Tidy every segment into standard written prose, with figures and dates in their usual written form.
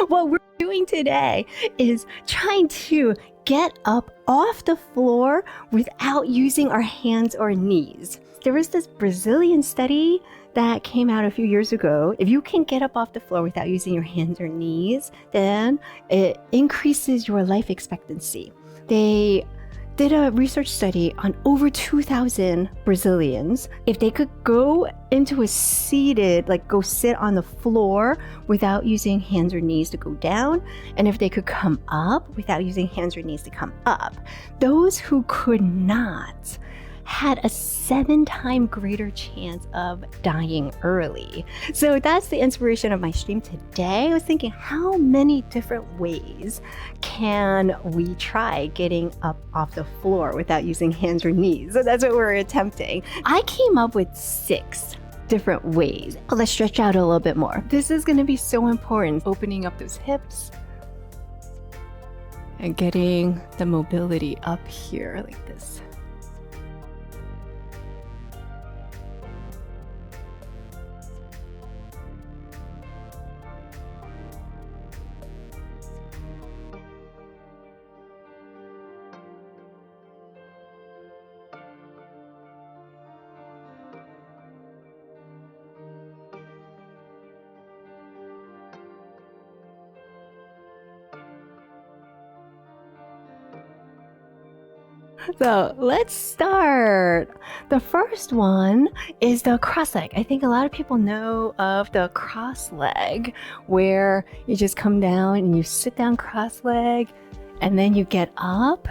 What we're doing today is trying to get up off the floor without using our hands or knees. There was this Brazilian study that came out a few years ago. If you can get up off the floor without using your hands or knees, then it increases your life expectancy. They did a research study on over 2,000 Brazilians. If they could go into a seated, like go sit on the floor without using hands or knees to go down, and if they could come up without using hands or knees to come up, those who could not had a 7-time greater chance of dying early. So that's the inspiration of my stream today. I was thinking, how many different ways can we try getting up off the floor without using hands or knees? So that's what we're attempting. I came up with 6 different ways. Let's stretch out a little bit more. This is going to be so important. Opening up those hips and getting the mobility up here like this. So let's start. The first one is the cross leg. I think a lot of people know of the cross leg, where you just come down and you sit down cross leg and then you get up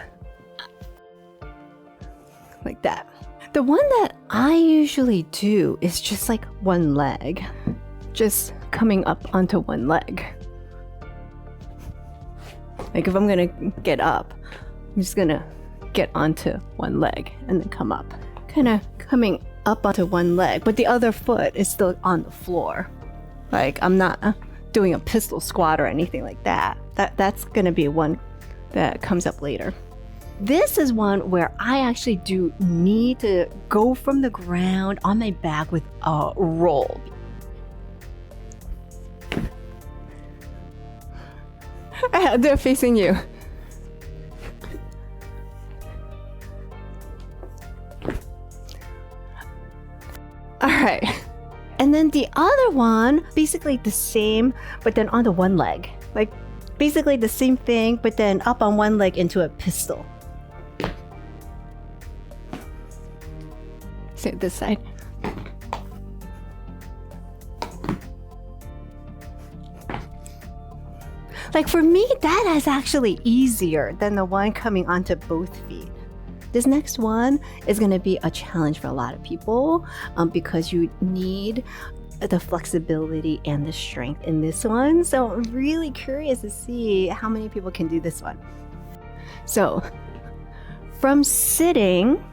like that. The one that I usually do is just like one leg, just coming up onto one leg. Like if I'm gonna get up, I'm just gonna get onto one leg and then come up, kind of coming up onto one leg, but the other foot is still on the floor. Like I'm not doing a pistol squat or anything like that. That's gonna be one that comes up later. This is one where I actually do need to go from the ground on my back with a roll. They're facing you. All right. And then the other one, basically the same, but then on the one leg. Like basically the same thing, but then up on one leg into a pistol. So this side. Like for me, that is actually easier than the one coming onto both feet. This next one is going to be a challenge for a lot of people because you need the flexibility and the strength in this one. So I'm really curious to see how many people can do this one. So from sitting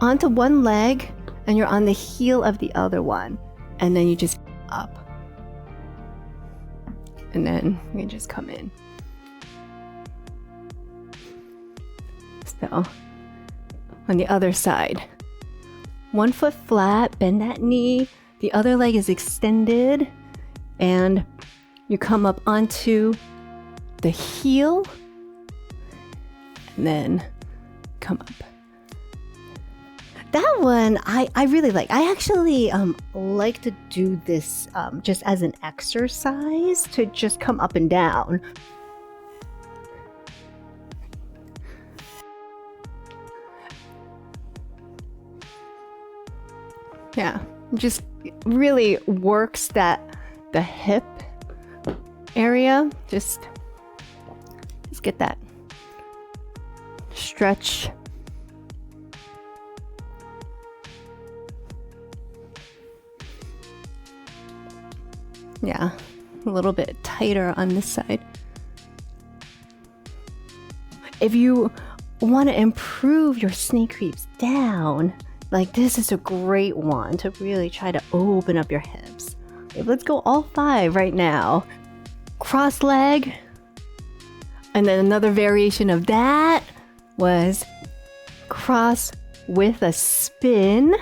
onto one leg and you're on the heel of the other one, and then you just up. And then you can just come in. So, on the other side, one foot flat, bend that knee, the other leg is extended, and you come up onto the heel, and then come up. That one I really like. I actually like to do this just as an exercise to just come up and down. Yeah, just really works the hip area. Just get that stretch. Yeah, a little bit tighter on this side. If you want to improve your snake creeps down, like this is a great one to really try to open up your hips. Okay, let's go all 5 right now. Cross leg. And then another variation of that was cross with a spin.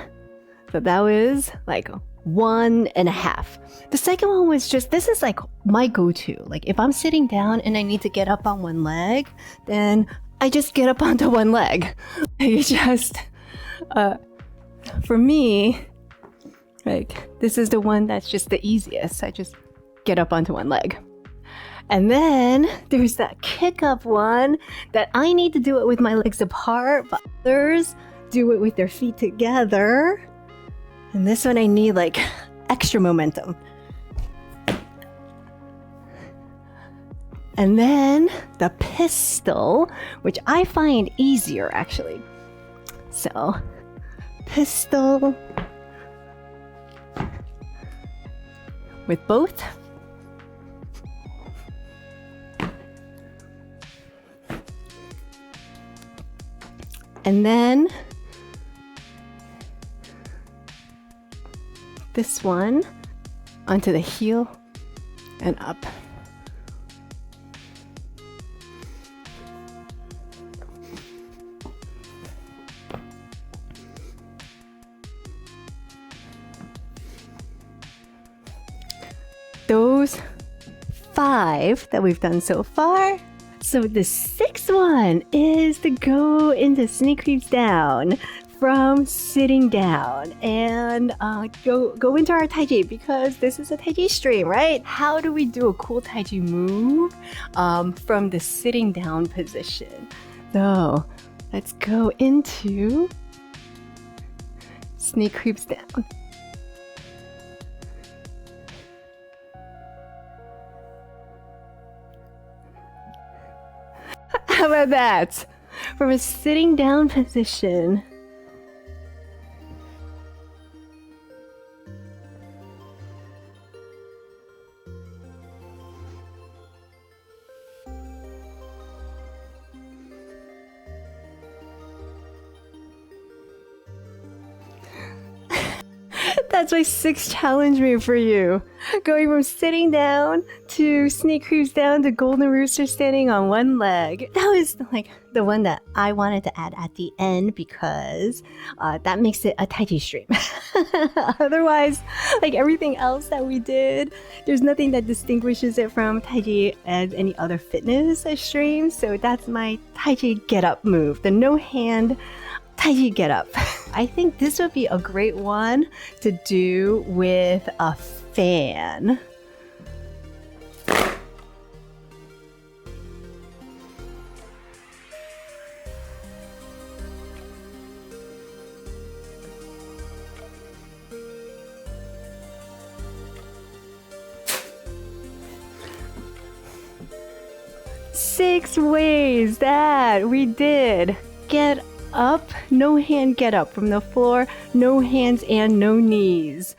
So that was like 1.5. The second one was just, this is like my go-to. Like if I'm sitting down and I need to get up on one leg, then I just get up onto one leg. You just, for me, like this is the one that's just the easiest. I just get up onto one leg. And then there's that kick up one that I need to do it with my legs apart, but others do it with their feet together. And this one I need like extra momentum. And then the pistol, which I find easier actually. So, pistol with both. And then this one onto the heel and up. Those 5 that we've done so far. So the 6th one is to go into snake creeps down from sitting down and go into our Tai Chi, because this is a Tai Chi stream, right? How do we do a cool Tai Chi move from the sitting down position? So let's go into snake creeps down. How about that? From a sitting down position. That's my 6th challenge move for you. Going from sitting down to snake creeps down to golden rooster standing on one leg. That was like the one that I wanted to add at the end because that makes it a Tai Chi stream. Otherwise, like everything else that we did, there's nothing that distinguishes it from Tai Chi as any other fitness stream. So that's my Tai Chi get up move, the no hand Tai Chi get up. I think this would be a great one to do with a fan. Six ways that we did get up, no hand get up from the floor, no hands and no knees.